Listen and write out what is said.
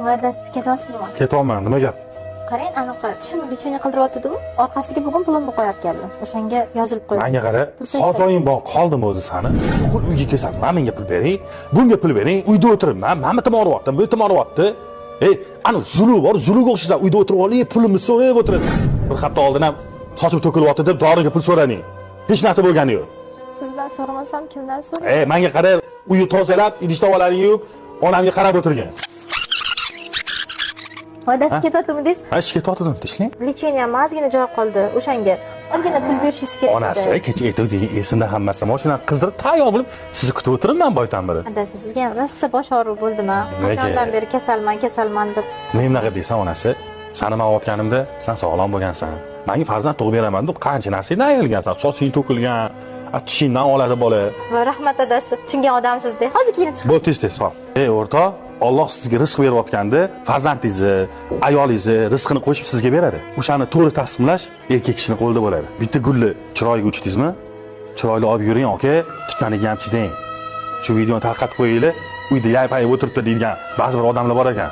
Va'da siz ketyapsizmi? Ketyapman, nima gap? Qarang, anaqa tishimni lecheniya qildiryapti-ku. Orqasiga bugun pulimni qo'yarkanman. O'shanga yozilib qo'ydim. Menga qara, sochoying bor qoldimi o'zi sani? Qo'l uyga kelsan, menga pul bering, bunga pul bering, uyda o'tiribman, men bitim oryaptim, bu bitim oryapti. Ana Zulu bor, Zuluga o'xshaysan, uyda o'tirib olib, pulimni so'rab o'tirasan. Bir hafta oldin ham sochib to'kilyapti deb doriga pul so'rading. Hech narsa bo'lgani yo'q. Sizdan so'ramasam kimdan so'rayman? Menga qara, uyni tozalab, idish-tovoqlaringni yuvib, onamga qarab o'tirgan. Va'da siz ketyaptimi deysiz? Ha, ishga tortdim, ishlang. Lecheniya ozgina joy qoldi. O'shanga ozgina pul berishingiz kerak. Onasi kecha aytuvding, esimda hammasi. Mashinani qizdirib tayyor bo'lib, sizni kutib o'tiribman boydan beri. Adasi, sizga ham rosa bosh og'riq bo'ldimi? Qachondan beri kasalman deb. Men bunaqa deysan, onasi. Sani men otganimda sen sog'lom bo'lgansan. Menga farzand tug'ib beraman deb qancha narsani ayrilgansan. Soching to'kilgan, tishingdan oladi bola. Va rahmat adasi, tushungan odamsiz-da. Hozir keyin chiqib. Bu tez hop. O'rtoq, Alloh sizga rizq berayotganda farzandingizni, ayolingizni rizqini qo'shib sizga beradi. O'shani to'g'ri taqsimlash erkak kishining qo'lida bo'ladi. Bitta gulni chiroyiga uchdingizmi? Chiroyli olib yuring, aka. Tikkaniga ham chidang. Shu videoni tarqatib qo'yinglar. Uyda yaypayib o'tiribdi deydigan ba'zi bir odamlar bor ekan.